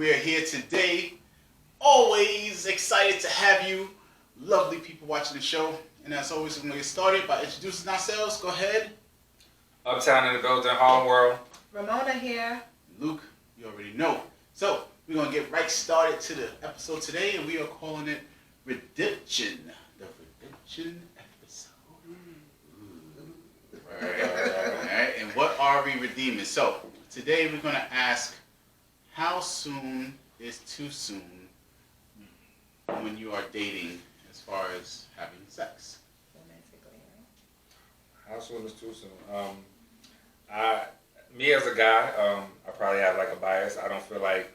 We are here today. Always excited to have you, lovely people watching the show. And as always, we're going to get started by introducing ourselves. Go ahead. Uptown in the building, Harlem World. Ramona here. Luke, you already know. So, we're going to get right started to the episode today, and we are calling it Redemption. The Redemption episode. Alright, and what are we redeeming? So, today we're going to ask, how soon is too soon when you are dating as far as having sex? How soon is too soon? Me as a guy, I probably have like a bias. I don't feel like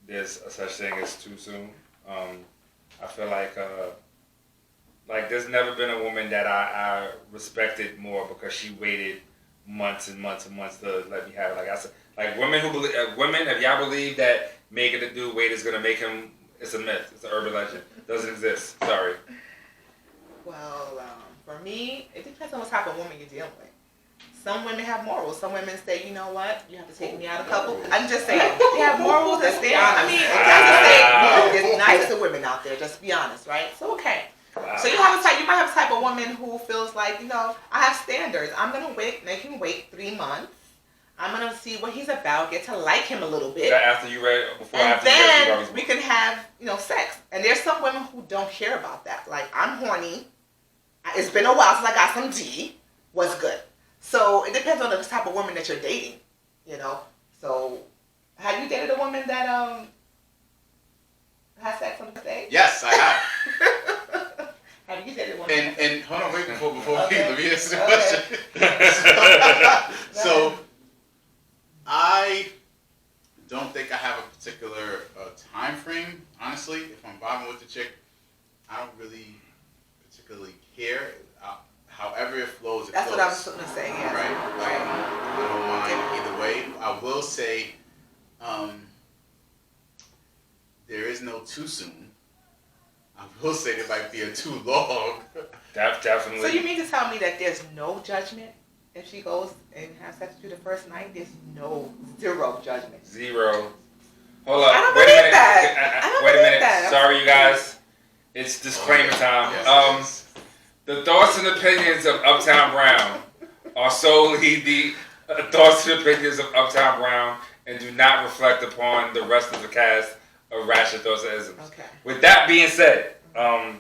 there's a such thing as too soon. I feel like there's never been a woman that I respected more because she waited months and months and months to let me have it. Like I said, like women who believe, women, if y'all believe that making a dude wait is gonna make him, it's a myth. It's an urban legend. Doesn't exist. Sorry. Well, for me, it depends on what type of woman you're dealing with. Some women have morals. Some women say, you know what, you have to take me out a couple. I'm just saying, they have morals and stand. I mean, it doesn't say, there's nicer women out there. Just be honest, right? So okay. So you might have a type of woman who feels like, you know, I have standards. I'm gonna make him wait 3 months. I'm gonna see what he's about, get to like him a little bit. After you read, before and after then you read, we can have, you know, sex. And there's some women who don't care about that. Like, I'm horny. It's been a while since I got some D. What's good? So it depends on the type of woman that you're dating, you know. So have you dated a woman that has sex on the day? Yes, I have. Have you dated a woman? And hold on, wait before Okay. let me answer the Okay. question. So I don't think I have a particular time frame. Honestly, if I'm vibing with the chick, I don't really particularly care. However it flows, That's flows. what I was going to say. Yeah. Right. I don't mind either way. I will say, there is no too soon. I will say there might be a too long. Definitely. So you mean to tell me that there's no judgment if she goes and has sex with you the first night? There's zero judgment. Zero. Hold up. I don't Wait a believe minute. that. I don't Wait a believe minute. that. Sorry, you guys. It's disclaimer time. Yes. The thoughts and opinions of Uptown Brown are solely the thoughts and opinions of Uptown Brown and do not reflect upon the rest of the cast of Ratchet Thoughts and Isms. Okay. With that being said, I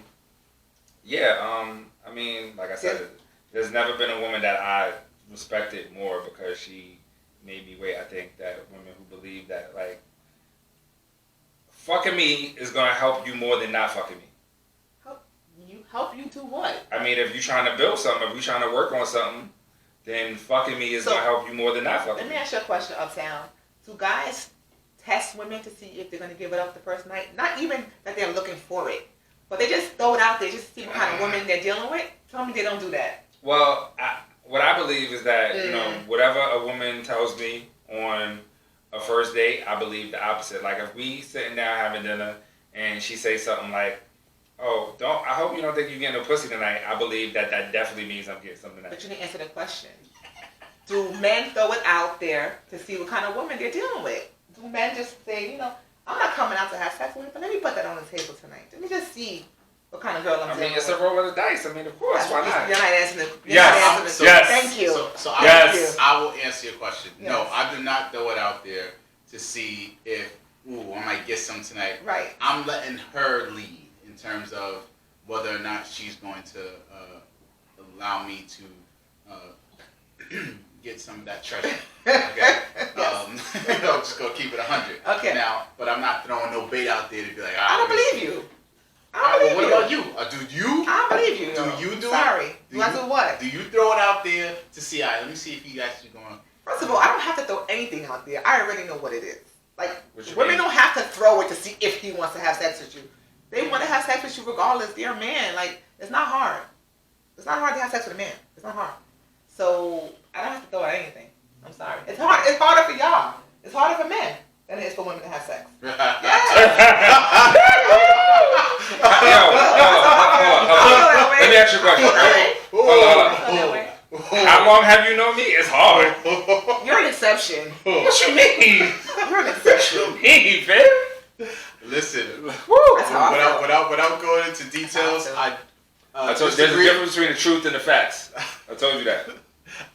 mean, like I said, there's never been a woman that I respected more because she made me wait. I think that women who believe that, like, fucking me is going to help you more than not fucking me. Help you to what? I mean, if you're trying to build something, if you're trying to work on something, then fucking me is going to help you more than not fucking Let me. me ask you a question, Uptown. Do guys test women to see if they're going to give it up the first night? Not even that they're looking for it, but they just throw it out there just to see what kind of woman they're dealing with? Tell me they don't do that. Well, what I believe is that, you know, whatever a woman tells me on a first date, I believe the opposite. Like, if we sitting down having dinner and she says something like, oh, I hope you don't think you're getting no pussy tonight, I believe that definitely means I'm getting something tonight. But you didn't answer the question. Do men throw it out there to see what kind of woman they're dealing with? Do men just say, you know, I'm not coming out to have sex with you, but let me put that on the table tonight. Let me just see what kind of girl I'm dealing with. It's a roll of the dice. I mean, of course, why not? You're not answering the Yes. Yes. Thank you. So Yes. I will answer your question. Yes. No, I do not throw it out there to see if, I might get some tonight. Right. I'm letting her lead in terms of whether or not she's going to allow me to get some of that treasure. Okay? I'm just going to keep it 100. Okay. Now, but I'm not throwing no bait out there to be like, I don't believe you. I don't What believe you. about you? Do you? I don't believe you. Do you do Sorry. it? Do I do what? Do you throw it out there to see? All right, let me see if you actually going. First of all, I don't have to throw anything out there. I already know what it is. Like, What you women mean? don't have to throw it to see if he wants to have sex with you. They want to have sex with you regardless. They're a man. Like, it's not hard. It's not hard to have sex with a man. It's not hard. So, I don't have to throw out anything. I'm sorry. It's hard. It's harder for y'all. It's harder for men than it is for women to have sex. Yo, hold on. Let me ask you a question. Hold on. How long have you known me? It's hard. You're an exception. What you mean? You're an exception. Me, bitch. That's how I feel. Without going into details, I I told you, there's a difference between the truth and the facts. I told you that.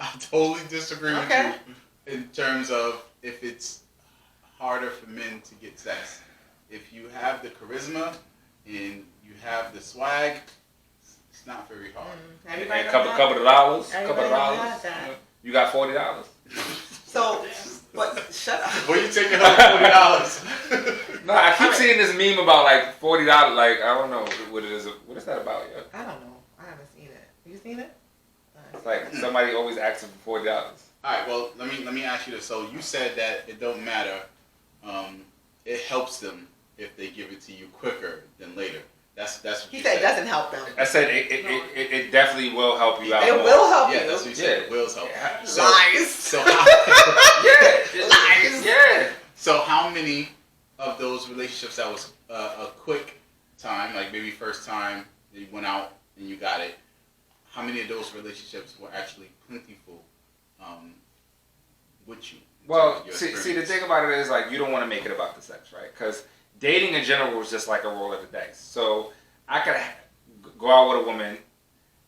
I totally disagree Okay. with you in terms of if it's harder for men to get sex. If you have the charisma and you have the swag, it's not very hard. Everybody A don't couple have- of dollars. Everybody don't have that. You got $40. So, but shut up. Where you taking $40? No, I keep seeing this meme about like $40. Like I don't know what it is. What is that about? Yeah. I don't know. I haven't seen it. You seen it? It's like somebody always asking for $40. All right. Well, let me ask you this. So you said that it don't matter. It helps them if they give it to you quicker than later. That's what He you said said. it doesn't help them. I said it definitely will help you out. It more. will help Yeah, you. that's what you said. Yeah. It will help. Yeah. So, Lies. So Yeah. Lies. Yeah. so how many of those relationships that was a quick time, like maybe first time you went out and you got it, how many of those relationships were actually plentiful with you? Well, Your see, the experience? thing about it is like you don't want to make it about the sex, right? Because dating in general is just like a roll of the dice. So I could go out with a woman,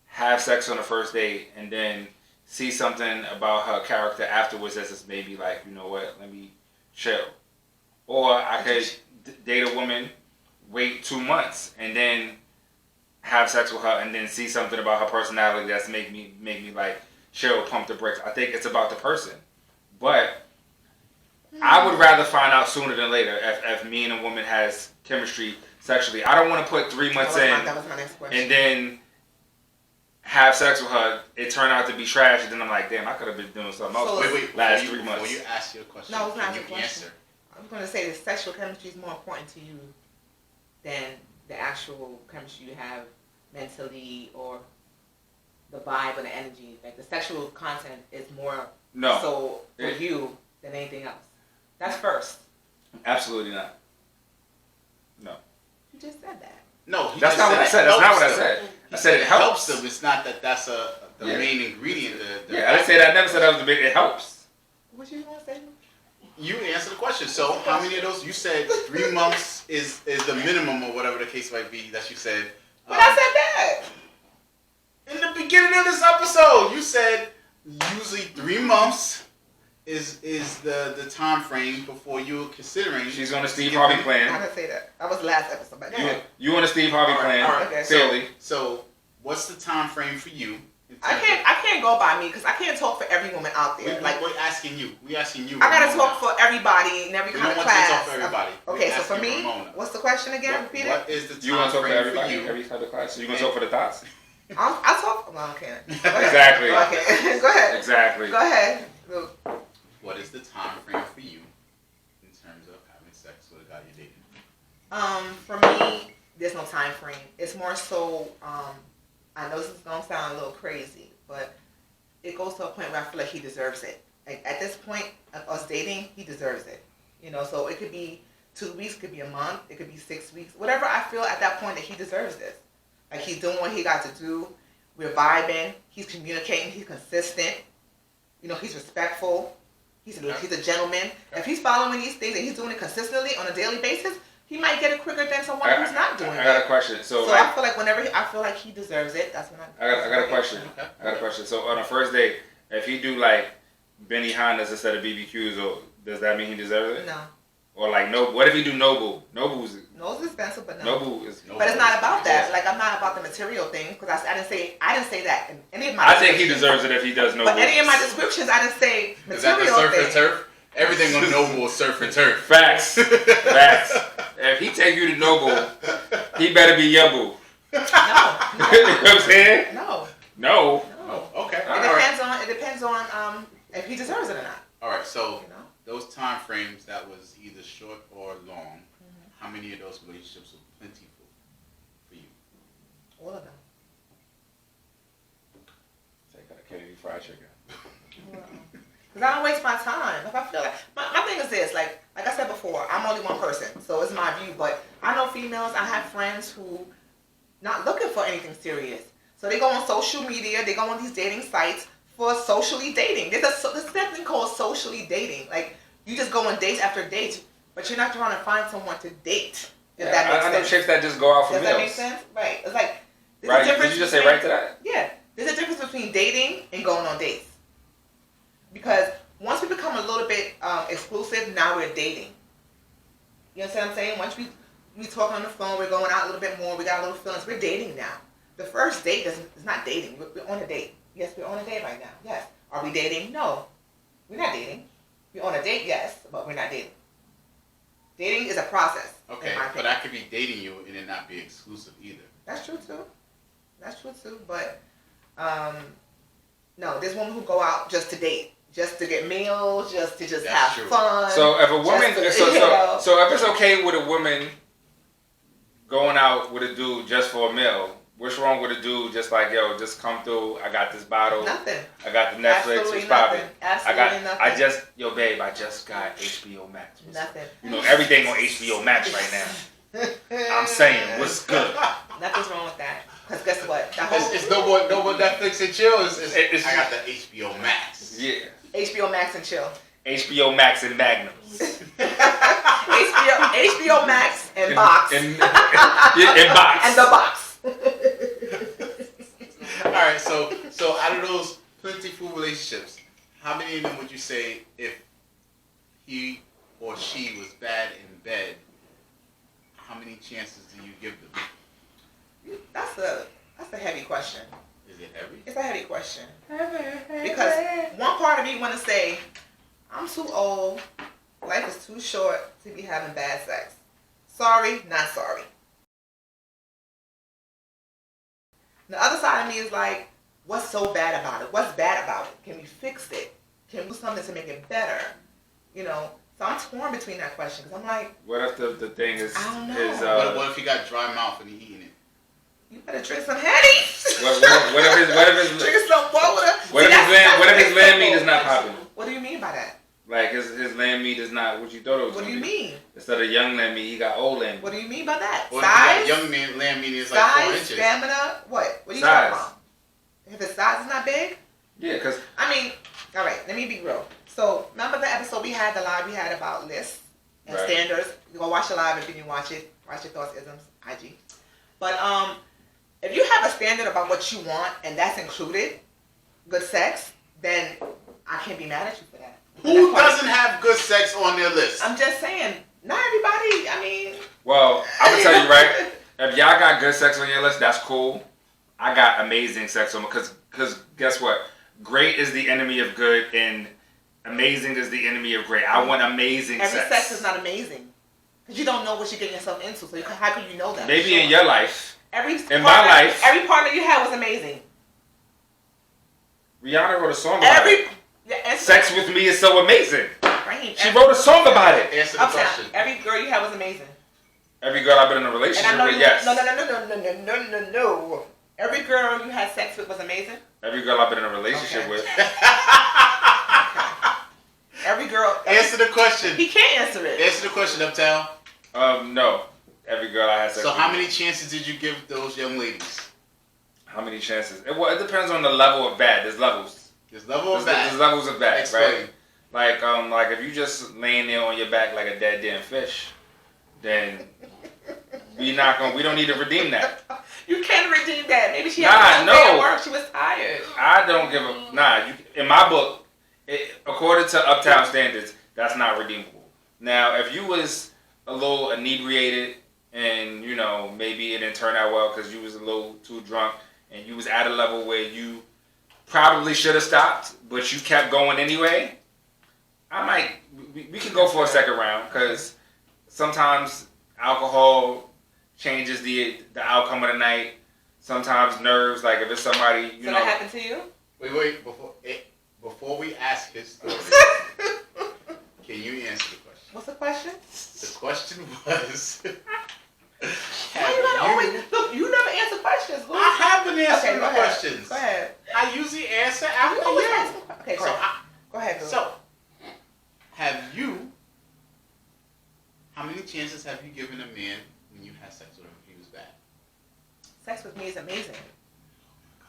have sex on the first date, and then see something about her character afterwards that's just maybe like, you know what, let me chill. Or I could date a woman, wait 2 months, and then have sex with her, and then see something about her personality that's make me like chill, pump the brakes. I think it's about the person, but I would rather find out sooner than later if me and a woman has chemistry sexually. I don't want to put 3 months in That was my next question. and then have sex with her. It turned out to be trash, and then I'm like, damn, I could have been doing something else. So- for Wait, the last before 3 months. Before you ask your question, No, it's not can your you question. answer? I'm going to say the sexual chemistry is more important to you than the actual chemistry you have mentally or the vibe or the energy. Like the sexual content is more No, so for It- you than anything else. That's first. absolutely not. You just said that. No, he That's just not what I it said. That's not helps what I them. said. He I said it helps. them. It's not that that's the Yeah. main ingredient. Yeah, I didn't say that. I never said that was the big. It helps. What you want to say? You answer the question. So, how many of those? You said 3 months is the minimum, or whatever the case might be that you said. But I said that. In the beginning of this episode, you said usually 3 months is the time frame before you're considering. She's on a Steve Give Harvey them- I plan. didn't say that. That was the last episode. But go ahead. You on a Steve Harvey All right, plan? all right. Okay. Clearly. So, what's the time frame for you? in I terms can't go by me because I can't talk for every woman out of- there. Like we're asking you. We're asking you. I gotta Ramona. talk for everybody in every We kind don't of want you to class. talk for everybody. Okay, We're so for asking me, Ramona. what's the question again? Repeat it. What is the time You want to talk for frame everybody, you? every type of class? So you gonna talk for the thoughts? I'll talk. Well, okay. Go ahead. Exactly. Okay. Go ahead. Exactly. Go ahead. Look. What is the time frame for you in terms of having sex with a guy you're dating? For me, there's no time frame. It's more so. I know this is gonna sound a little crazy, but it goes to a point where I feel like he deserves it. Like at this point of us dating, he deserves it. You know, so it could be 2 weeks, it could be a month, it could be 6 weeks, whatever. I feel at that point that he deserves this. Like he's doing what he got to do. We're vibing. He's communicating. He's consistent. You know, he's respectful. He's a gentleman. If he's following these things and he's doing it consistently on a daily basis, he might get it quicker than someone who's not doing I got it. a question. So, So like, I feel like whenever I feel like he deserves it, that's when I got a question. Okay. I got a question. So on a first date, if he do like Benny Hondas instead of BBQs, or does that mean he deserves it? No, Or like no? What if he do Nobu? Nobu's no, it's expensive, but no. Nobu is. No. But it's not about that. Like I'm not about the material thing because I didn't say that in any of my. I think he descriptions. deserves it if he does Nobu. But any of my descriptions, I didn't say Is that the material surf and thing. turf? Everything on Noble is surf and turf. Facts. Facts. If he take you to Nobu, he better be your boo. No, You know what I'm saying? no, No. no. Oh, okay. It All right. depends on if he deserves it or not. All right. So You know. those time frames that was either short or long, how many of those relationships were plentiful for you? All of them. Take a Kennedy Fried Chicken. Because I don't waste my time. If I feel like my thing is this, like I said before, I'm only one person, so it's my view. But I know females. I have friends who not looking for anything serious, so they go on social media. They go on these dating sites for socially dating. There's something called socially dating. Like you just go on dates after dates, but you're not trying to find someone to date. If that makes I know sense. chicks that just go out for Does meals. that make sense? Right. It's like there's a Right? Did difference you just say between- right to that? Yeah. There's a difference between dating and going on dates. Because once we become a little bit exclusive, now we're dating. You understand what I'm saying? Once we talk on the phone, we're going out a little bit more, we got a little feelings, we're dating now. The first date is not dating. We're on a date. Yes, we're on a date right now. Yes. Are we dating? No. We're not dating. We're on a date, yes, but we're not dating. Dating is a process. Okay, in my but opinion. I could be dating you and it not be exclusive either. That's true too. That's true too. But no, there's women who go out just to date, just to get meals, just to That's have true. fun. So if a woman, Just- so you know. if it's okay with a woman going out with a dude just for a meal, what's wrong with a dude just like, yo, just come through, I got this bottle, Nothing. I got the Netflix, Absolutely it's popping. nothing. Absolutely nothing. Yo babe, I just got HBO Max. Nothing. You know, everything on HBO Max right now. I'm saying, what's good? Nothing's wrong with that. Because guess what? The whole It's no more Netflix and chill. It's- I got the HBO Max. Yeah. HBO Max and chill. HBO Max and Magnums. HBO Max and box. And box. And the box. All right, so out of those plentiful relationships, how many of them would you say if he or she was bad in bed, how many chances do you give them? That's a heavy question. Is it heavy? It's a heavy question. Because one part of me want to say, I'm too old. Life is too short to be having bad sex. Sorry, not sorry. The other side of me is like, what's so bad about it? What's bad about it? Can we fix it? Can we do something to make it better? You know, so I'm torn between that question because I'm like, What if the thing is I don't know. What if he got dry mouth and he eating it? you better drink some Henny. what if his Drink some water. what if his lamb meat is not popping? What do you mean by that? Like his lamb meat is not what you thought it was. What do gonna you be. mean? Instead of young lamb meat, he got old lamb meat. What do you mean by that? Or Size? if he got young man lamb meat is like 4 Size, inches. stamina, what? What are you Size. talking about? If his size is not big? Yeah, cause I mean, all right, let me be real. So, remember the episode we had, the live we had about lists and Right. standards? You go watch the live if you didn't watch it. Watch your thoughts, isms, IG. But, if you have a standard about what you want and that's included, good sex, then I can't be mad at you for that. Who That's doesn't have good sex on their list? I'm just saying, not everybody, I mean. well, I'm gonna tell you right. If y'all got good sex on your list, that's cool. I got amazing sex on because guess what? Great is the enemy of good and amazing is the enemy of great. I want amazing Every sex. sex is not amazing. Because you don't know what you're getting yourself into, so how can you know that? Maybe in your life. Every in my life. every partner you had was amazing. Rihanna wrote a song about it. Yeah, Sex with me is so amazing. right. She wrote a song about it. Answer the Uptown. question. Every girl you had was amazing. Every girl I've been in a And relationship I know with, you. yes. No. Every girl you had sex with was amazing. Every girl I've been in a relationship Okay. with. Every girl. Answer the question. He can't answer it. Answer the question, Uptown. No. Every girl I had sex So with. how many chances did you give those young ladies? How many chances? It depends on the level of bad. There's levels. There's level of There's bad. levels of bad, Explain. right? Like if you just laying there on your back like a dead damn fish, then we don't need to redeem that. You can't redeem that. Maybe she Nah, had a long day no. at work. She was tired. I don't give a in my book, according to Uptown standards, that's not redeemable. Now, if you was a little inebriated and maybe it didn't turn out well because you was a little too drunk and you was at a level where you probably should have stopped, but you kept going anyway, we could go for a second round because sometimes alcohol changes the outcome of the night. Sometimes nerves, like if it's somebody, So that happened to you? Wait. Before we ask his story, can you answer the question? What's the question? The question was. Why you gotta always look? You never answer questions. Go I have been answering go the ahead. questions. Go ahead. I usually answer You after always you. ask. Okay, go So, ahead. Go ahead. Bill. how many chances have you given a man when you had sex with him if he was bad? Sex with me is amazing.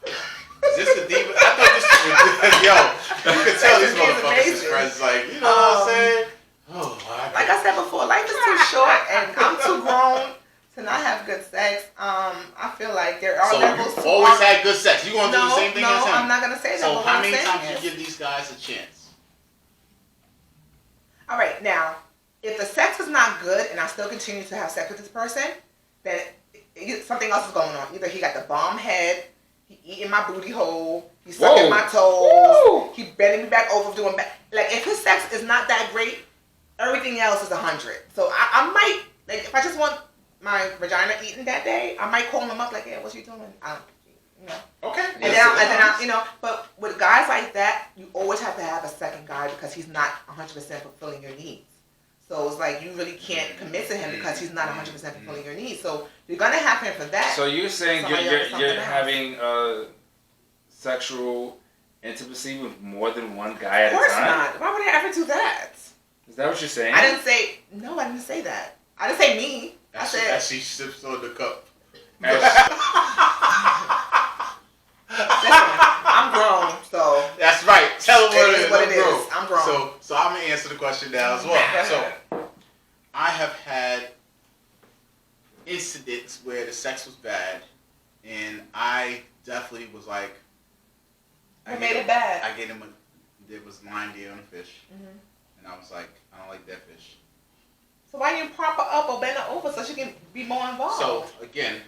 Is this the demon? I thought this was yo. You can tell these Sex with me is motherfuckers is amazing. friends. Like, you know what I'm saying? Oh, Like I said before, life is too short, and I'm too grown sex, I feel like there are So levels. you always had good sex. You gonna do the same thing as him? I'm not gonna say that. So but how what many I'm saying times is- you give these guys a chance? All right, now, if the sex is not good and I still continue to have sex with this person, then something else is going on. Either he got the bomb head, he eating my booty hole, he sucking Whoa. my toes, Woo. he bending me back over doing back. Like, if his sex is not that great, everything else is 100. So I might, like, if I just want my vagina eaten that day, I might call him up like, hey, what you doing? You know. Okay. And then I, you know, but with guys like that, you always have to have a second guy because he's not 100% fulfilling your needs. So it's like you really can't commit to him because he's not 100% fulfilling your needs. So you're gonna have him for that. So you're saying Somebody else or you're something else. having sexual intimacy with more than one guy at Of course a time? not. Why would I ever do that? Is that what you're saying? I didn't say no. I didn't say that. I didn't say me. I said As she sips on the cup. listen. I'm grown, so That's right. Tell her what It it is is. what I'm it is. grown. I'm grown. So I'm gonna answer the question now as well. So I have had incidents where the sex was bad, and I definitely was like, what made it bad? I gave him there was line deer on the fish, Mhm. and I was like, I don't like that fish. So why didn't you prop her up or bend her over so she can be more involved? So again,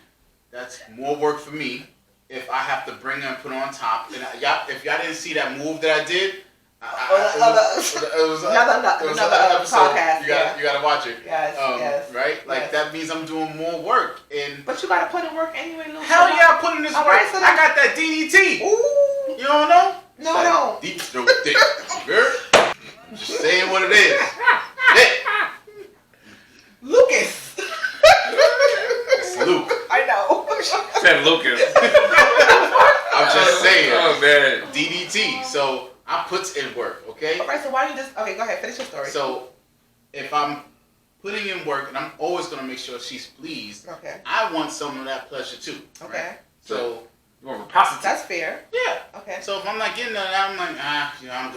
that's more work for me if I have to bring her and put her on top. And if y'all didn't see that move that I did, it was another episode. podcast. You gotta watch it. Yes, yes. Right? Like Yes. that means I'm doing more work. And But you gotta put in work anyway, Luke. hell yeah, I put in this All work. right, so I got that DDT. Ooh. You don't know? No, It's no. like deep throat dick. Girl. I'm just saying what it is. Dick. Lucas. It's Luke. I know. Said Lucas. I'm just saying. Oh man. DDT. So I puts in work, okay? Alright, so why don't you just go ahead, finish your story. So if I'm putting in work and I'm always gonna make sure she's pleased, Okay. I want some of that pleasure too. Okay. Right? So You want positive? That's fair. yeah. Okay. So if I'm not getting that, I'm like,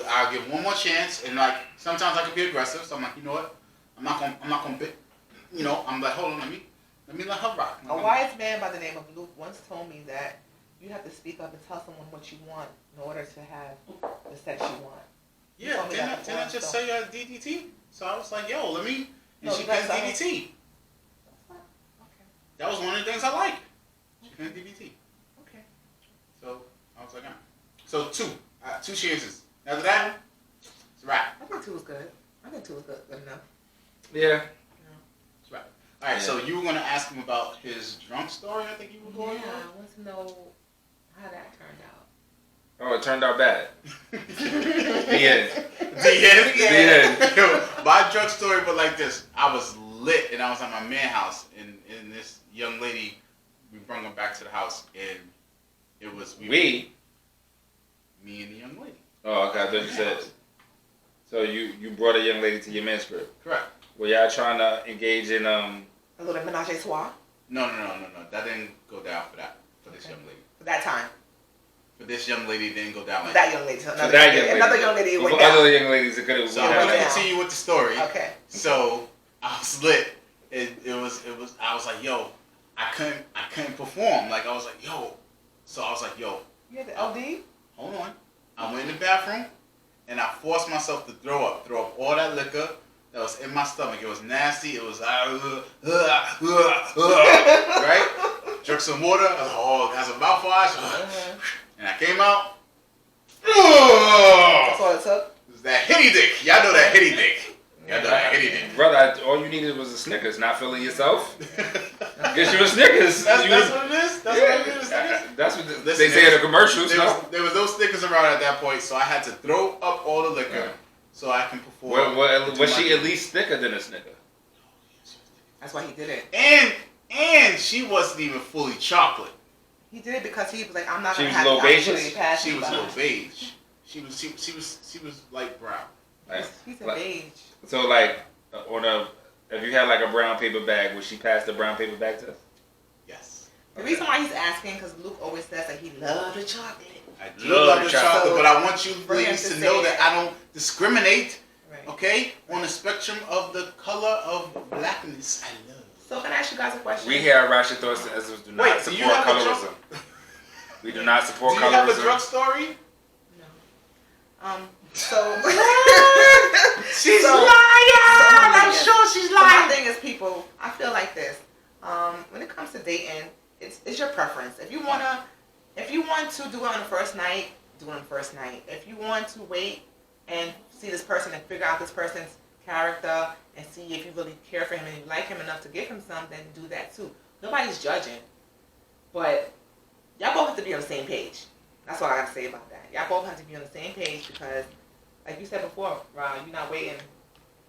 I'll give one more chance. And like sometimes I can be aggressive. So I'm like, you know what? I'm not gonna be, I'm like, hold on, let me let her rock. A wise man by the name of Luke once told me that you have to speak up and tell someone what you want in order to have the sex you want. Yeah, told me didn't that I once, just so- say DDT? So I was like, yo, let me. And No, she that's plays not- DDT. Okay. That was one of the things I like. She plays DDT. Okay. So I was like, so two chances. After that, it's a wrap. I think 2 was good. I think 2 was good enough. Yeah. It's a wrap. All right. So you were gonna ask him about his drunk story. I think you were going. Yeah, I want to know how that turned out. Oh, it turned out bad. The end. The end. Yo, my drunk story was like this. I was lit and I was at my man house and this young lady, we brought her back to the house and it was We? me and the young lady. Oh, okay. I thought you said. So you brought a young lady to your men's crib. Correct. Were y'all trying to engage in A little menage a trois No. That didn't go down for this young lady. for that time. For this young lady, it didn't go down For like that young lady. So another, that young, young another lady. young lady it For went down. other young ladies, it could have. So I'm went gonna down. continue with the story. Okay. So I was lit. It was. I was like, yo, I couldn't perform. Like I was like, yo. So I was like, yo, You had the LD? hold on. I went in the bathroom and I forced myself to throw up all that liquor that was in my stomach. It was nasty. It was right. Drank some water. I was like, oh, got some mouthwash. And I came out. That's all it took. It was that hitty dick. Y'all know that hitty dick. Y'all know that hitty dick. Brother, all you needed was a Snickers. Not feeling yourself? Get you a Snickers. That's You- what it is? That's what it is? That's what Listen, they say in the commercials. No? There was no Snickers around at that point, so I had to throw up all the liquor so I can perform. Was she at least thicker than a Snicker? That's why he did it. And she wasn't even fully chocolate. He did it because he was like, I'm not She gonna was have low the beige? opportunity to pass She you was by. a little beige. She was light brown. Like, He's a like- beige. So like if you had like a brown paper bag, would she pass the brown paper bag to us? Yes. The reason why he's asking, because Luke always says that he loves the chocolate. I do Love love the the chocolate. chocolate, but I want you For him ladies to to know say that it. I don't discriminate, Right. okay? On the spectrum of the color of blackness, I love. So can I ask you guys a question? We here at Ratchet Thoughts and Isms do not Wait, do you support have a colorism. We do not Do support you colorism. have a drug story? No. So She's So- lying. I'm so- sure she's So my lying. thing is, people, I feel like this. When it comes to dating, it's your preference. If you want to do it on the first night, do it on the first night. If you want to wait and see this person and figure out this person's character and see if you really care for him and you like him enough to give him something, do that too. Nobody's judging, but y'all both have to be on the same page. That's all I gotta say about that. Y'all both have to be on the same page because, like you said before, Ron, you're not waiting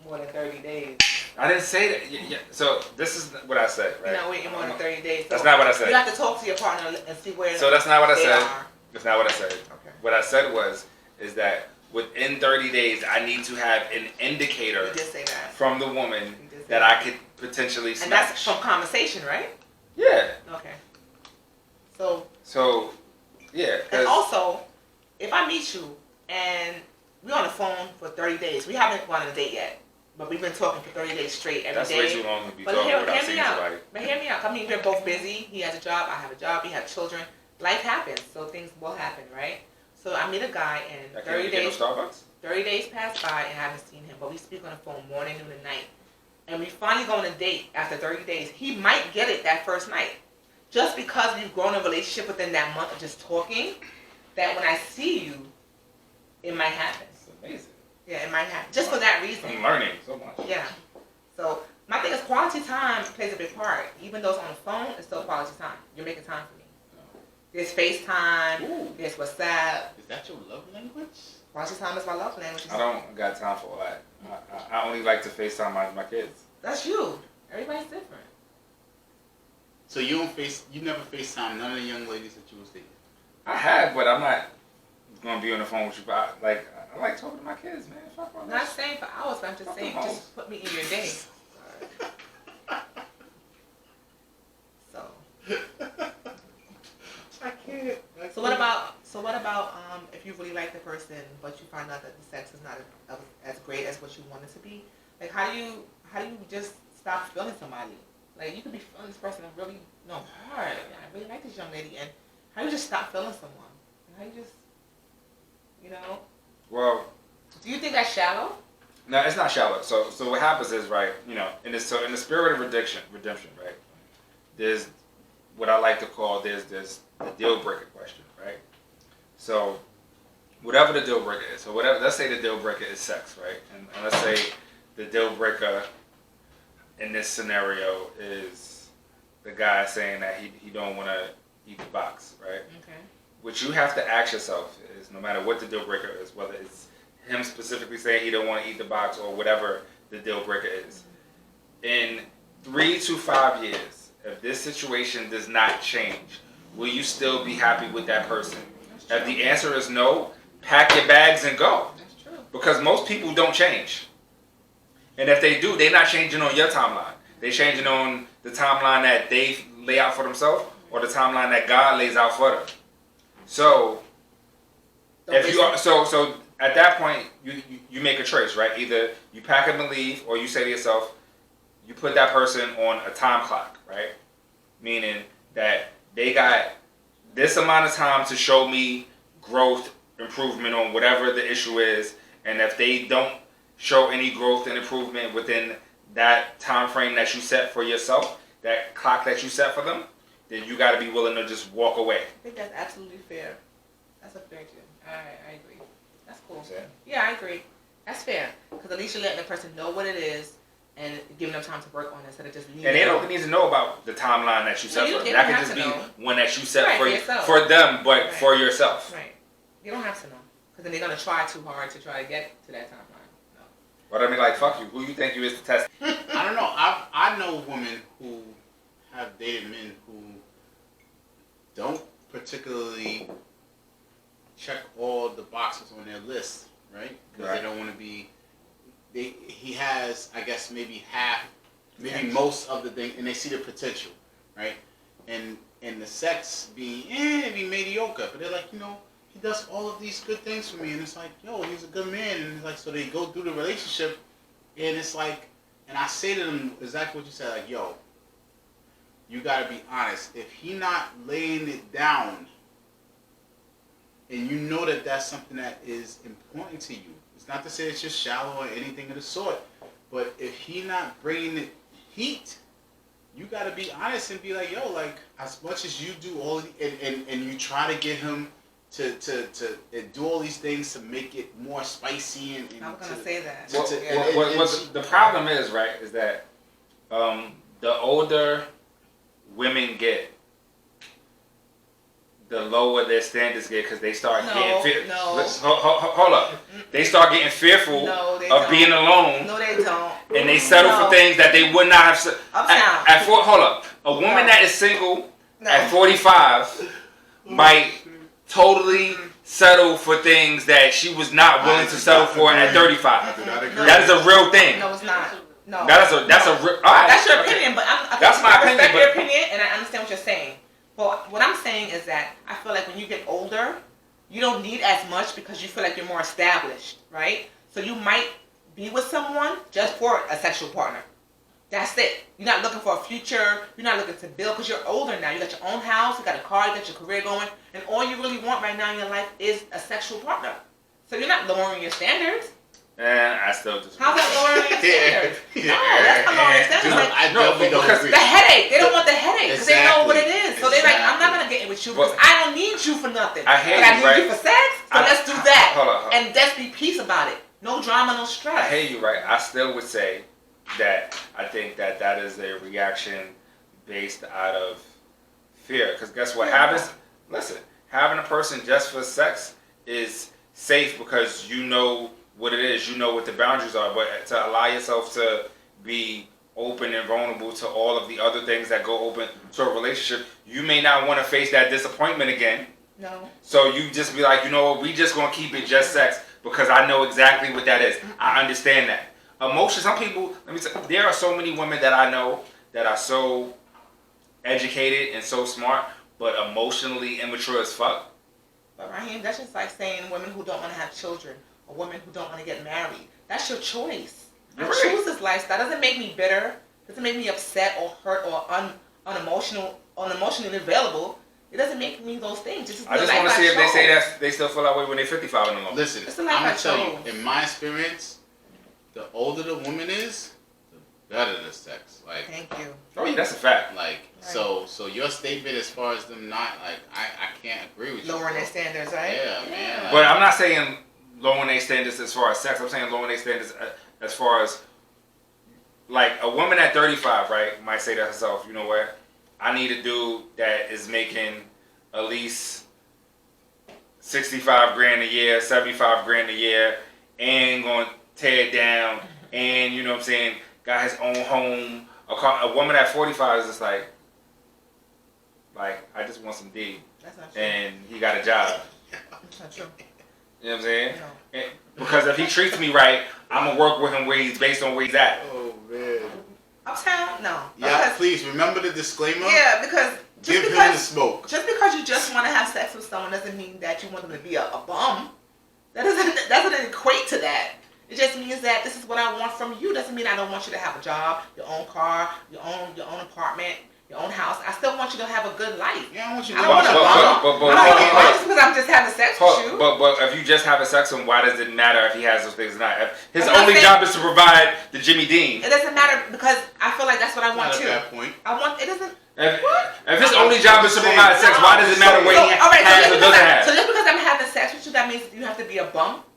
more than 30 days. I didn't say that. Yeah. So this is what I said, right? You're not waiting more than 30 days. That's So not what I said. you have to talk to your partner and see where So that's not what I they said. are. That's not what I said. Okay. What I said is that within 30 days, I need to have an indicator You did say that. from the woman You did say that I could potentially And that's smash. from conversation, right? Yeah. Okay. So, So, yeah. and 'cause- also, if I meet you and we're on the phone for 30 days, we haven't gone on a date yet, but we've been talking for 30 days straight every that's day. way too long to be But talking hear without me seeing out. somebody. But hear me out. I mean, we're both busy. He has a job. I have a job. We have children. Life happens, so things will happen, right? So I meet a guy and I can't 30 get no days. Starbucks? 30 days pass by and I haven't seen him, but we speak on the phone morning, noon, and night. And we finally go on a date after 30 days. He might get it that first night. Just because we've grown a relationship within that month of just talking, that when I see you, it might happen. It's amazing. Yeah, it might happen. Just for that reason. I'm learning so much. Yeah. So my thing is quality time plays a big part. Even though it's on the phone, it's still quality time. You're making time for me. There's FaceTime, Ooh. there's WhatsApp. Is that your love language? Quality time is my love language. I don't got time for all that. I only like to FaceTime my kids. That's you. Everybody's different. So you never FaceTime none of the young ladies that you was dating. I have, but I'm not gonna be on the phone with you. But I like talking to my kids, man. Fuck all I'm not that. saying for hours, but I'm just saying just put me in your day. So I can't. so what about if you really like the person but you find out that the sex is not as great as what you want it to be? Like how do you just stop feeling somebody? Like you could be feeling this person really hard. I really like this young lady, and how you just stop feeling someone? And how you just Well, do you think that's shallow? no, it's not shallow. So what happens is, right, in the spirit of redemption, right, there's what I like to call there's the deal breaker question, right? So whatever the deal breaker is, let's say the deal breaker is sex, right? And let's say the deal breaker in this scenario is the guy saying that he don't want to eat the box, right? Okay. What you have to ask yourself is, no matter what the deal breaker is, whether it's him specifically saying he don't want to eat the box or whatever the deal breaker is, in 3 to 5 years, if this situation does not change, will you still be happy with that person? If the answer is no, pack your bags and go. That's true. Because most people don't change. And if they do, they're not changing on your timeline. They're changing on the timeline that they lay out for themselves or the timeline that God lays out for them. So, if you are, so at that point, you make a choice, right? Either you pack up and leave, or you say to yourself, you put that person on a time clock, right? Meaning that they got this amount of time to show me growth, improvement on whatever the issue is, and if they don't show any growth and improvement within that time frame that you set for yourself, that clock that you set for them, then you got to be willing to just walk away. I think that's absolutely fair. That's a fair too. I agree. That's cool. Yeah. Yeah, I agree. That's fair. Because at least you're letting the person know what it is and giving them time to work on it instead of just leaving And they it don't on. need to know about the timeline that you set No, for they them. That don't could just have be to one that you set Right, for yourself. for them, but Right. for yourself. Right. You don't have to know. Because then they're going to try too hard to try to get to that timeline. No. But I mean, like, fuck you. Who you think you is to test? I don't know. I know women who have dated men who don't particularly check all the boxes on their list, right? Because Right. they don't want to be. He has, I guess, maybe half, maybe Yeah. most of the thing, and they see the potential, right? And the sex be mediocre, but they're like, he does all of these good things for me, and it's like, yo, he's a good man, and it's like, so they go through the relationship, and it's like, and I say to them exactly what you said, like, yo, you gotta be honest. If he not laying it down, and you know that that's something that is important to you, it's not to say it's just shallow or anything of the sort, but if he not bringing the heat, you gotta be honest and be like, yo, like, as much as you do all and you try to get him to do all these things to make it more spicy and I'm gonna say that. The problem is, right, is that the older women get, the lower their standards get, because they start getting fearful. Hold up. They start getting fearful of being alone. No, they don't. And they settle for things that they would not have. Hold up. A woman that is single at 45 might totally settle for things that she was not willing to settle for at 35. That is a real thing. No, it's not. No. That's a real. All right. That's your opinion, but that's my opinion. I respect your opinion, and I understand what you're saying. But what I'm saying is that I feel like when you get older, you don't need as much because you feel like you're more established, right? So you might be with someone just for a sexual partner. That's it. You're not looking for a future. You're not looking to build because you're older now. You got your own house. You got a car. You got your career going. And all you really want right now in your life is a sexual partner. So you're not lowering your standards. And I still just. How's that lowering your standards? No, that's not lowering your standards. Like, I definitely don't agree. The headache. They don't want the headache because they know what it is. So they're like, I'm not going to get in with you because I don't need you for nothing. I hear but you, I need you for sex, so let's do that. Hold on. And let's be peace about it. No drama, no stress. I hear you, right? I still would say that I think that is a reaction based out of fear. Because guess what happens? Listen, having a person just for sex is safe because you know what it is. You know what the boundaries are. But to allow yourself to be open and vulnerable to all of the other things that go open to a relationship, you may not want to face that disappointment again. No. So you just be like, you know what, we just going to keep it just sex because I know exactly what that is. I understand that. Emotion, some people, let me say, there are so many women that I know that are so educated and so smart, but emotionally immature as fuck. But Raheem, that's just like saying women who don't want to have children or women who don't want to get married. That's your choice. I choose this lifestyle. That doesn't make me bitter. Doesn't make me upset or hurt or unemotionally available. It doesn't make me those things. I just want to see if they say that they still feel that way when they're 55 and alone. Listen, I'm going to tell you, in my experience, the older the woman is, the better the sex. Like, thank you. Oh yeah, that's a fact. Like, right. So your statement as far as them not, like, I can't agree with you. Lowering their standards, right? Yeah, man. Like, but I'm not saying lowering their standards as far as sex. I'm saying lowering their standards as far as, like, a woman at 35, right, might say to herself, you know what, I need a dude that is making at least 65 grand a year, 75 grand a year, and going to tear it down, and, you know what I'm saying, got his own home. A woman at 45 is just like, I just want some D. That's not true. And he got a job. That's not true. You know what I'm saying? No. Because if he treats me right, I'm going to work with him where he's based on where he's at. Oh, man. Uptown? No. Yeah, because, please remember the disclaimmer. Yeah, because give him the smoke. Just because you just want to have sex with someone doesn't mean that you want them to be a bum. That doesn't equate to that. It just means that this is what I want from you. Doesn't mean I don't want you to have a job, your own car, your own apartment, your own house. I still want you to have a good life. Yeah, I want you to I don't want a bum. I don't want a bum just because I'm just having sex with you. But if you just having sex with him, why does it matter if he has those things or not? If his only job is to provide the Jimmy Dean. It doesn't matter because I feel like that's what I want too. Not a bad point. It doesn't. If his only job is to provide sex, why does it matter what he has or doesn't have? So just because I'm having sex with you, that means you have to be a bum?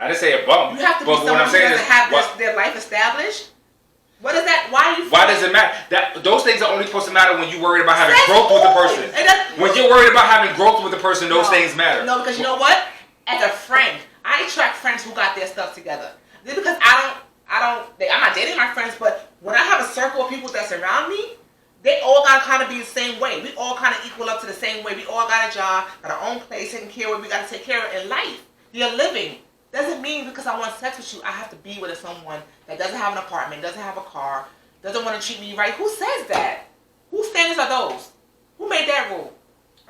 I didn't say a bum. You have to be someone who doesn't have their life established? What is that? Why does it matter? Those things are only supposed to matter when you're worried about having growth with the person. When you're worried about having growth with the person, those things matter. No, because you know what? As a friend, I attract friends who got their stuff together. Just because I'm not dating my friends, but when I have a circle of people that surround me, they all gotta kind of be the same way. We all kind of equal up to the same way. We all got a job, got our own place, taking care of what we got to take care of in life. You're living. Doesn't mean because I want sex with you, I have to be with someone that doesn't have an apartment, doesn't have a car, doesn't want to treat me right. Who says that? Whose standards are those? Who made that rule?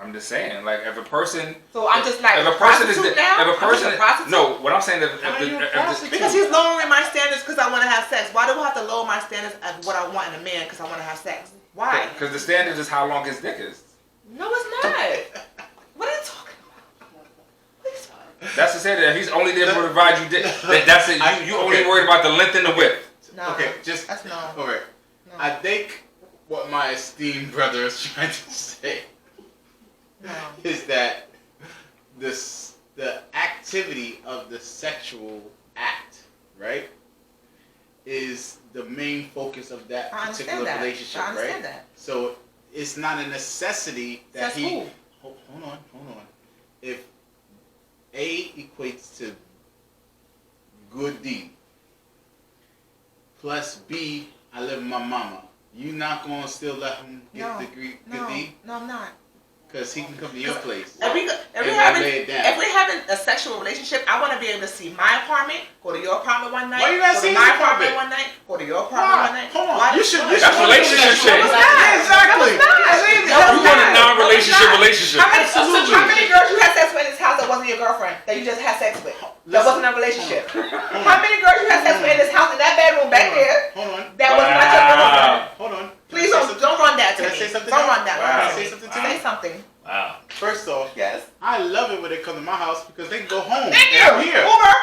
I'm just saying, like, if a person, So I'm just like if a person is, prostitute now? if a person, I'm just a prostitute? no, what I'm saying, How are you a if prostitute? Because he's lowering my standards because I want to have sex. Why do I have to lower my standards of what I want in a man because I want to have sex? Why? because the standard is how long his dick is. No, it's not. What are you talking about? What are you talking about? That's the standard. He's only there to provide you dick. That's it. You only Okay. worried about the length and the width. No. Okay, just That's no. okay. No. I think what my esteemed brother is trying to say No. is that the activity of the sexual act, right, is the main focus of that I particular understand that. relationship, I understand right? that. So it's not a necessity that That's he. cool. Hold on. If A equates to good D plus B, I live with my mama. You not gonna still let him get No. the good No. D? No, I'm not. Cause he can come to your place. If we're lay it down. having a sexual relationship, I want to be able to see my apartment, go to your apartment one night. Why you gotta go see to his my apartment? one night, go to your apartment one night. Hold on. Why You does- should. why- That's relationship shit. No, it's not. Yeah, exactly. No, it's not. You No, it's want a not. non-relationship No, it's not. relationship. Absolutely. How many girls you had sex with in this house that wasn't your girlfriend that you just had sex with? That wasn't a relationship. How many girls you had sex with in this house in that bedroom back there Hold on. that was not your girlfriend? Hold on. Please don't run that to Can I me. say something Don't now? run that. Can I one. say something to Say you? something. Wow. First off, Yes. I love it when they come to my house because they can go home. Thank you. And I'm here. Uber.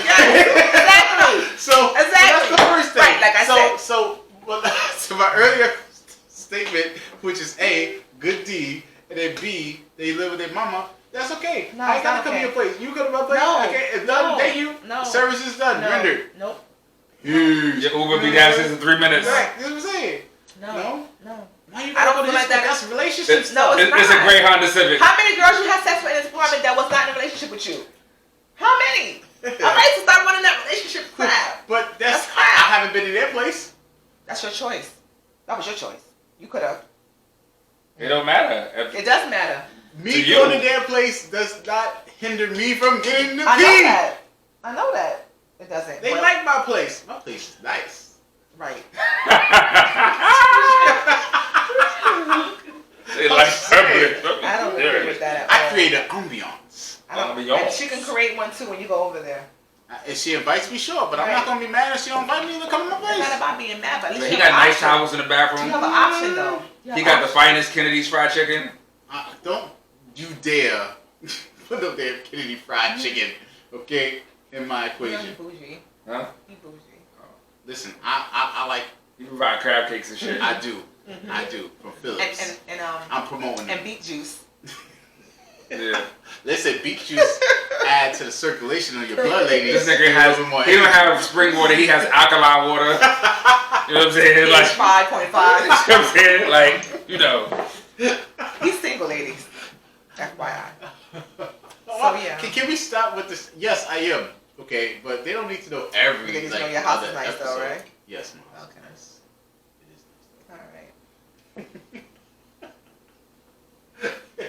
Yes. Exactly. So Exactly. that's the first thing. Right, like I said. So my earlier statement, which is A, good D, and then B, they live with their mama. That's okay. No, I it's gotta not come to okay. your place. You go to my place. No. Okay, it's done. No. Thank you. No. Service is done. No. Rendered. Nope. Huge. Your Uber be downstairs in 3 minutes. Right. That's what I'm saying. No. No. No. Why you I don't gotta go to feel like his place? that. That's relationships. No, it's It's a not. great Honda Civic. How many girls you had sex with in this apartment that was not in a relationship with you? How many? I'm ready to start running that relationship crap. But That's I crap. haven't been to their place. That's your choice. That was your choice. You could have. It don't matter. If, It does matter. Me To you. going to their place does not hinder me from getting the I know pee. that. I know that. It doesn't. They Well, like my place. My place is nice. right. they like I don't agree with that at all. I create an ambiance. I don't. Ambiance. And she can create one too when you go over there. If she invites me, sure, but I'm not Right. gonna be mad if she don't invite me to come to my It's not place. about being mad, but at least He you got have an nice option. towels in the You have bathroom. an option though. You have He an got the option. finest Kennedy's fried chicken. Don't you dare put up there Kennedy fried chicken, okay, in my You know, equation. he bougie. Huh? He bougie. Listen, I like, He provide crab cakes and shit. I do, from Phillips. And I'm promoting and it. beet juice. Yeah. Listen, beet juice add to the circulation of your blood, ladies. This nigga Give a has, little more he don't energy. have spring water, he has alkaline water. You know what I'm saying? Like, He's 5.5. you know what I'm saying? Like, you know. He's single, ladies. FYI. Well, yeah. Can we stop with this? Yes, I am. Okay, but they don't need to know every. They just like, know your house other is nice though, episode. right? Yes, my house Okay. is nice. It is All right. nice.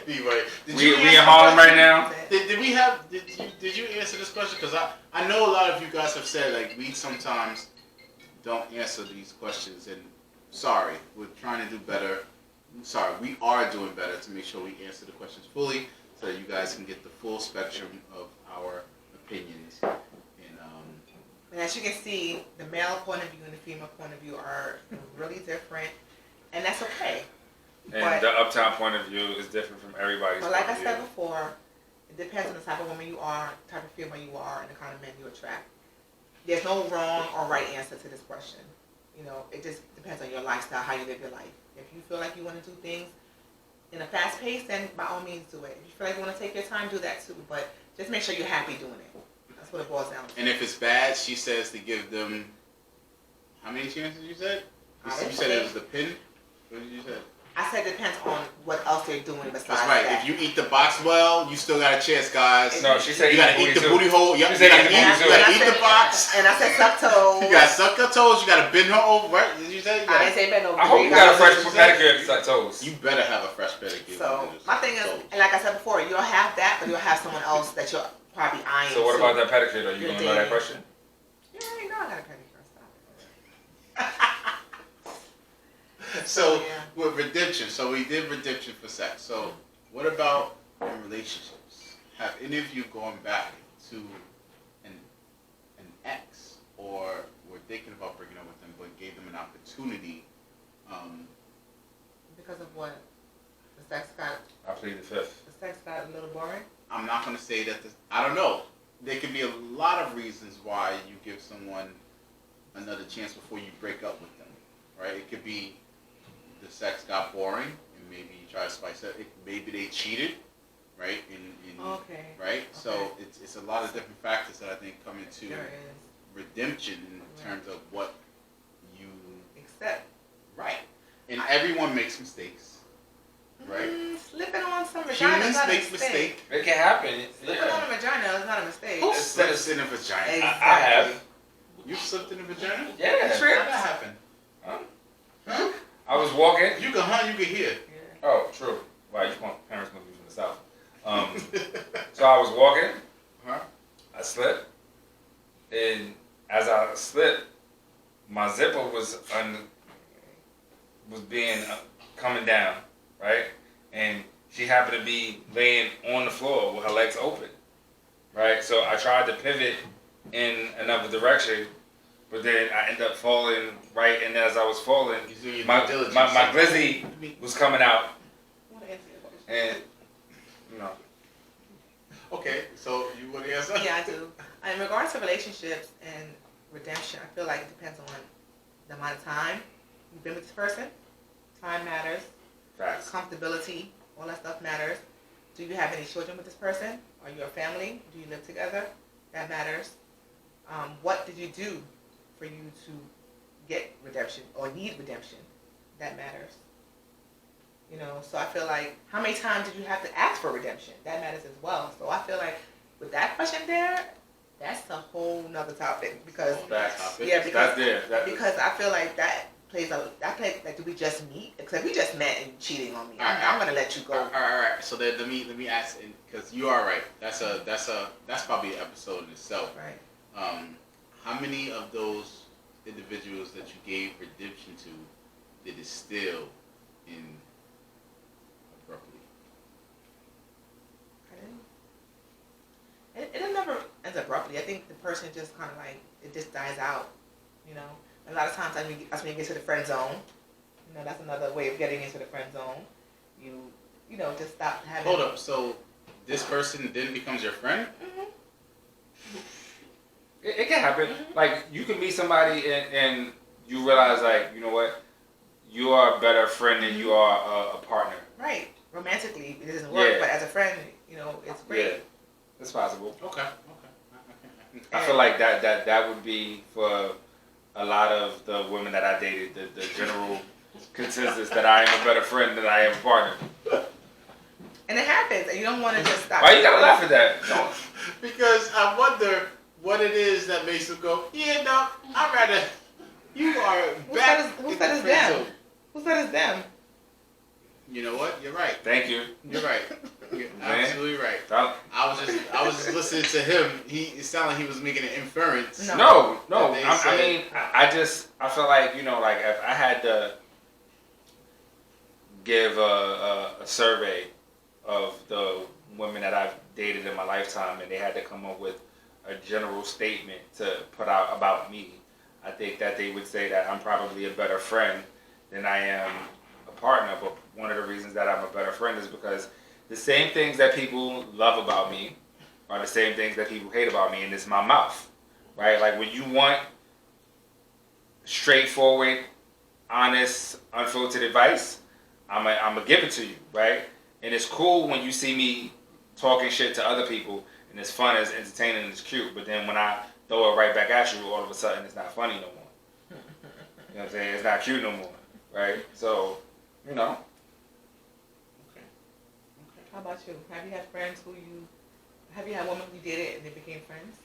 Anyway, did We you in answer the Harlem question? right now. Did we have? Did you answer this question? Because I know a lot of you guys have said like we sometimes don't answer these questions, and sorry, we're trying to do better. Sorry, we are doing better to make sure we answer the questions fully, so that you guys can get the full spectrum of our opinions. And And as you can see, the male point of view and the female point of view are really different, and that's okay. And But- the uptown point of view is different from everybody's But like point I of said view. before, it depends on the type of woman you are, type of female you are, and the kind of man you attract. There's no wrong or right answer to this question. You know, it just depends on your lifestyle, how you live your life. If you feel like you want to do things in a fast pace, then by all means do it. If you feel like you want to take your time, do that too. But just make sure you're happy doing it. That's what it boils down to. and if it's bad, she says to give them. How many chances you said? I You didn't said say- it was the pin. What did you say? I said it depends on what else they're doing besides That's right. that. If you eat the box well, you still got a chance, guys. No, she said You gotta eat the too. booty hole. Yep, She you said gotta eat the booty eat, too. you gotta And I eat said- the box. And I said suck toes. You gotta suck your toes. You gotta bend her over. Right? Did you say? You, I gotta, didn't say bend over. I hope you You got a gotta- fresh pedicure to suck toes. you better have a fresh pedicure. So when you do my thing is, toes. and like I said before, you'll have that, but you'll have someone else that you're probably eyeing. So what too. about that pedicure though? You You're gonna know that dating. question? Yeah, I know I got a pedicure. Stop. So yeah. with redemption, so we did redemption for sex. So What about in relationships? Have any of you gone back to an ex, or were thinking about breaking up with them, but gave them an opportunity? Because of what? The sex got I plead the fifth. the sex got a little boring. I'm not going to say that. I don't know. There could be a lot of reasons why you give someone another chance before you break up with them, right? It could be the sex got boring, and maybe you try to spice it. Maybe they cheated, right? Okay. Right. So Okay. it's a lot of different factors that I think come into There is. redemption in terms of what you Except. right. And everyone makes mistakes, right? Slipping on some vagina is Humans not a make mistake. mistakes. It can happen. Slipping on a vagina is not a mistake. Who It's- slips in a vagina? I have. You slipped in a vagina? Yeah. How'd that happen? Huh? I was walking. You can hunt, you can hear. Yeah. Oh, true. Wow, you want parents must be from the south. So I was walking. Huh? I slipped, and as I slipped, my zipper was being coming down, right? And she happened to be laying on the floor with her legs open, right? So I tried to pivot in another direction, but then I ended up falling right. And as I was falling, You do your my due diligence. my glizzy was coming out, I want to answer your question. and you know. Okay, so you want to answer? Yeah, I do. In regards to relationships and redemption, I feel like it depends on the amount of time you've been with this person. Time matters. Facts. Comfortability, all that stuff matters. Do you have any children with this person? Are you a family? Do you live together? That matters. What did you do for you to get redemption or need redemption? That matters. You know, so I feel like how many times did you have to ask for redemption? That matters as well. So I feel like with that question there, that's a whole nother topic because Facts. yeah, because That's there. because I feel like that plays like, do we just meet? Because we just met and you cheating on me. Alright, I'm gonna let you go. All right. So then let me ask, because you are right. That's probably an episode in itself. Right. How many of those individuals that you gave redemption to did it still in abruptly? It never ends abruptly. I think the person just kind of like it just dies out. You know, a lot of times that's when you get to the friend zone. You know, that's another way of getting into the friend zone. You know, just stop having. Hold up. So this person then becomes your friend? Mhm. It can happen. Mhm. Like you can meet somebody and you realize like, you know what, you are a better friend than you are a partner. Right. Romantically, it doesn't work, Yeah. but as a friend, you know, it's great. Yeah, it's possible. Okay. I feel like that would be for a lot of the women that I dated, the general consensus that I am a better friend than I am a partner. And it happens, and you don't want to just stop. Why you gotta laugh at that? Don't. Because I wonder what it is that makes them go, yeah, no, I'd rather you are Who back said it's- who in said the it's friend them? zone. Who said it's them? You know what? You're right. Thank you. You're right. You're Man. absolutely right. Don't- I was just listening to him. It sounded like he was making an inference. No. No. That they I said- mean, I feel like, you know, like if I had to give a survey of the women that I've dated in my lifetime, and they had to come up with a general statement to put out about me, I think that they would say that I'm probably a better friend than I am a partner. But one of the reasons that I'm a better friend is because the same things that people love about me are the same things that people hate about me, and it's my mouth, right? Like when you want straightforward, honest, unfiltered advice, I'm gonna give it to you, right? And it's cool when you see me talking shit to other people, and it's fun, it's entertaining, and it's cute. But then when I throw it right back at you, all of a sudden it's not funny no more. You know what I'm saying? It's not cute no more, right? So, you know. Okay. How about you? Have you had friends have you had women who you dated and they became friends?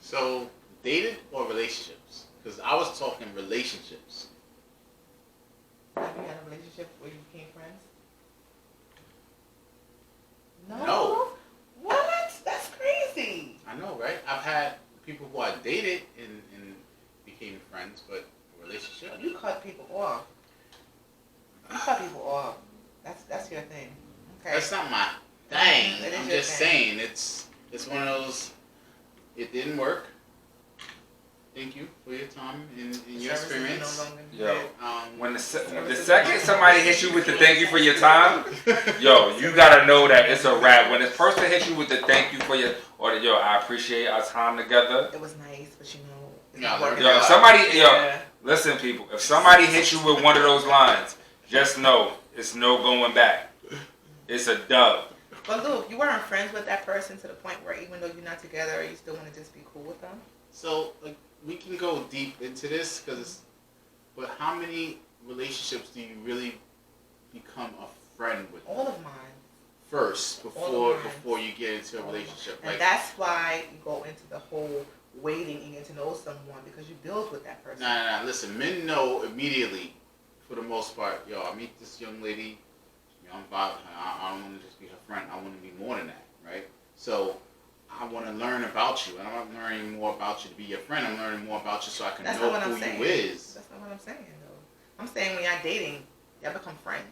So, dated or relationships? Because I was talking relationships. Have you had a relationship where you became friends? No. What? That's crazy. I know, right? I've had people who I dated and became friends, but a relationship. You cut people off. You cut people off. That's your thing. Okay. That's not my thing. It is I'm your just thing. saying it's one of those. It didn't work. Thank you for your time and your Services are experience. no longer Yo. needed. When the second somebody hits you with the thank you for your time, yo, you gotta know that it's a wrap. When this person hits you with the thank you for your, or the, yo, I appreciate our time together. It was nice, but you know, it's Yeah, not working Yo, out. if somebody, yo, Yeah. listen, people, if somebody hits you with one of those lines, just know it's no going back. It's a dub. But Luke, you weren't friends with that person to the point where even though you're not together, you still want to just be cool with them? So like we can go deep into this but how many relationships do you really become a friend with All of mine. first All of mine. before you get into a relationship? And that's why you go into the whole waiting and get to know someone because you build with that person. Nah. Listen, men know immediately, for the most part. Yo, I meet this young lady. I'm vibing her. I don't want to just be her friend. I want to be more than that, right? So I want to learn about you, and I'm not learning more about you to be your friend. I'm learning more about you so I can That's know not what who I'm saying. you is. That's not what I'm saying, though. I'm saying when y'all dating, y'all become friends.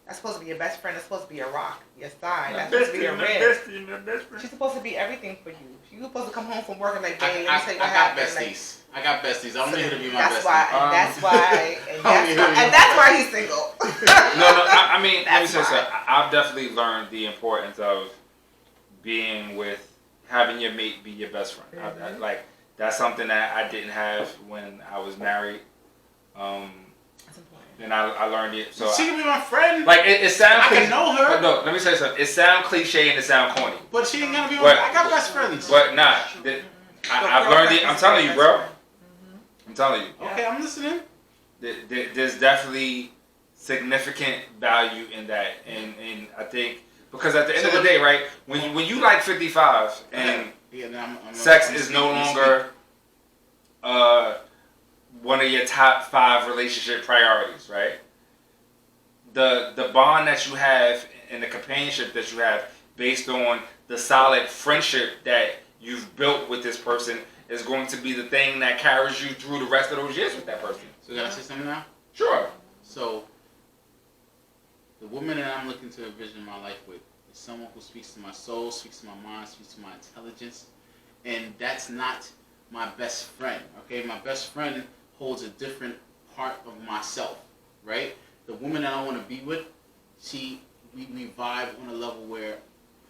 That's supposed to be your best friend. That's supposed to be your rock, your side. That's supposed to be your rib. She's supposed to be everything for you. She's supposed to come home from work and like, babe, let me tell you what I got happened. besties. I got besties. I want you to be my That's bestie. why, and that's why he's single. No, I mean, let me That's say why. something. I've definitely learned the importance of being with, having your mate be your best friend. Mm-hmm. Like, that's something that I didn't have when I was married. That's important. And I learned it. So she can be my friend. like it sounds I cliche. can know her. But no, let me say something. It sounds cliche and it sounds corny. But she ain't gonna be my But- I got best friends. But nah, I've learned it. I'm telling you, bro. I'm telling you. Okay, I'm listening. There's definitely significant value in that, and I think because at the end of the day, right, when you like 55 and Yeah, no, sex I'm is speaking, no you longer one of your top 5 relationship priorities, right? The bond that you have and the companionship that you have based on the solid friendship that you've built with this person is going to be the thing that carries you through the rest of those years with that person. So can I say something now? Sure. So the woman that I'm looking to envision my life with is someone who speaks to my soul, speaks to my mind, speaks to my intelligence, and that's not my best friend. Okay, my best friend holds a different part of myself, right? The woman that I want to be with, we vibe on a level where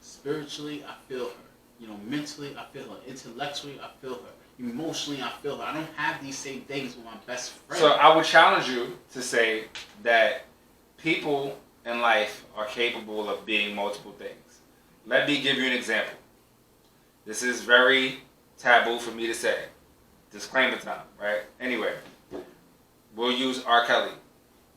spiritually I feel her, mentally I feel her, intellectually I feel her, emotionally I feel her. I don't have these same things with my best friend. So I would challenge you to say that people in life are capable of being multiple things. Let me give you an example. This is very taboo for me to say. Disclaimer time, right? Anyway, we'll use R. Kelly.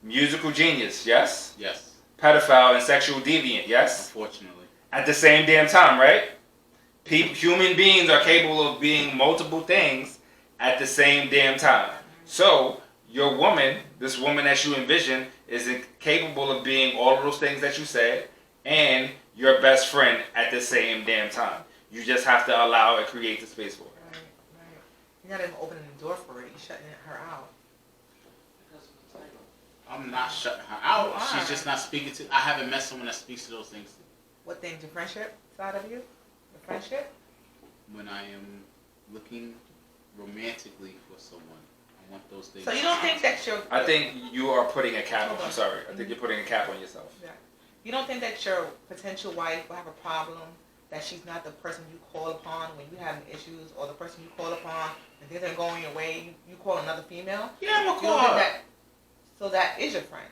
Musical genius, yes? Yes, Pedophile and sexual deviant, yes? unfortunately. At the same damn time, right? Human beings are capable of being multiple things at the same damn time. So, your woman, this woman that you envision, is capable of being all of those things that you said and your best friend at the same damn time. You just have to allow it, create the space for it. Right. You're not even opening the door for it. You're shutting her out. I'm not shutting her out. You are. She's just not speaking to. I haven't met someone that speaks to those things. What things? The friendship side of you? The friendship? When I am looking romantically for someone, I want those things. So you don't think that you're... I think you are putting a cap on. Hold on. I'm sorry. I think you're putting a cap on yourself. Yeah. You don't think that your potential wife will have a problem that she's not the person you call upon when you having issues, or the person you call upon and things aren't going your way, you call another female? Yeah, I'm gonna You call don't think her. that... So that is your friend.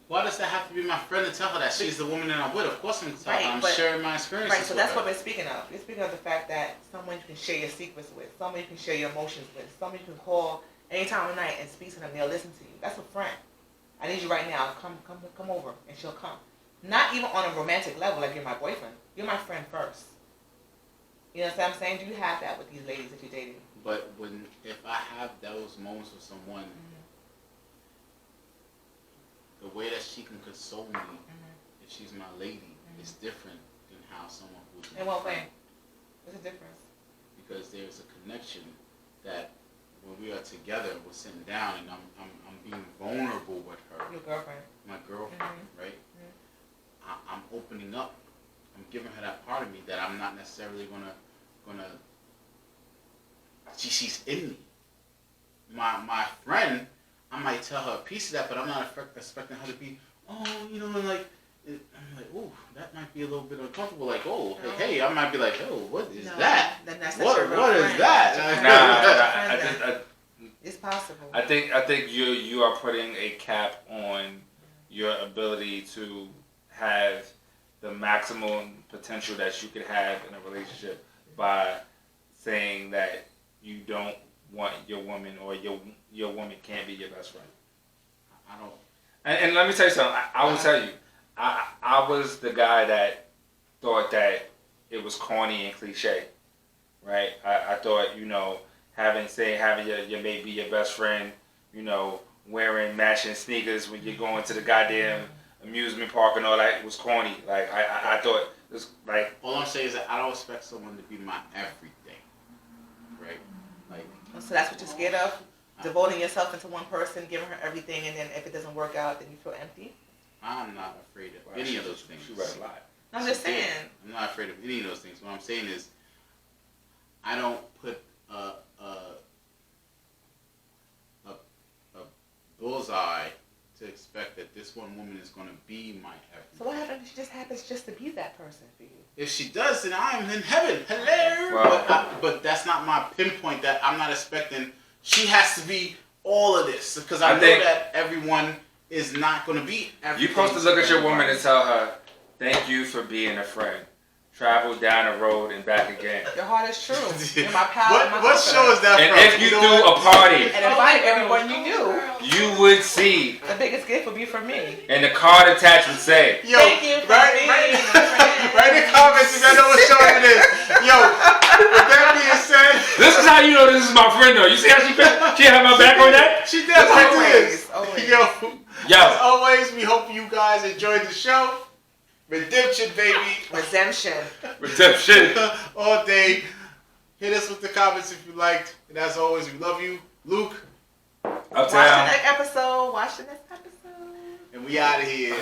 Why does that have to be my friend to tell her that she's the woman that I'm with? Of course I'm gonna tell her. Right, I'm but- sharing my experiences Right, so with that's her. what we're speaking of. We're speaking of the fact that someone you can share your secrets with, someone you can share your emotions with, someone you can call any time of night and speak to them, they'll listen to you. That's a friend. I need you right now. Come over, and she'll come. Not even on a romantic level, like you're my boyfriend. You're my friend first. You know what I'm saying? Do you have that with these ladies that you're dating? But if I have those moments with someone, the way that she can console me, if she's my lady, is different than how someone who's In what way? What's the difference? because there's a connection that when we are together, we're sitting down and I'm being vulnerable with her. Your girlfriend. my girlfriend, Mhm. right? I'm opening up. I'm giving her that part of me that I'm not necessarily gonna. She's in me. My friend, I might tell her a piece of that, but I'm not expecting her to be, oh, you know, and like, I'm like, oh, that might be a little bit uncomfortable. Like, oh, hey, I might be like, oh, what is that? Then that's not your real What is friend. that? That's your friend. Nah, It's possible. I think you are putting a cap on your ability to have the maximum potential that you could have in a relationship by saying that you don't want your woman or your woman can't be your best friend. I don't. And let me tell you something. I will tell you, I was the guy that thought that it was corny and cliche, right? I thought, you know, having your mate be your best friend, you know, wearing matching sneakers when you're going to the goddamn amusement park and all that was corny. Like I thought it was like. All I'm saying is that I don't expect someone to be my everything, right? Like. So that's what you're scared of? Devoting yourself into one person, giving her everything, and then if it doesn't work out, then you feel empty? I'm not afraid of any of those things. She read a lot. I'm just saying. I'm not afraid of any of those things. What I'm saying is, I don't put a bullseye to expect that this one woman is going to be my everything. So what happens if she just happens just to be that person for you? If she does, then I'm in heaven. Hello. Wow. But that's not my pinpoint. That I'm not expecting. She has to be all of this because I know think that everyone is not going to be everything. You're supposed to look at your woman and tell her, "Thank you for being a friend. Travel down the road and back again." Your heart is true. You're my pal. and my What show is that And from? if you threw a party, And invite everyone you knew. you would see, The biggest gift would be from me. and the card attached would say, Yo, Thank you for being write a friend. in the comments if y'all know what show it is. Yo, with that being said, "This is how you know this is my friend, though." You see how she had my back on that? she definitely is. Always. Yo, Yo, as always, we hope you guys enjoyed the show. Redemption, baby. Redemption. redemption. All day. Hit us with the comments if you liked. And as always, we love you. Luke. Watch the Uptown. next episode. Watch the next episode. And we out of here.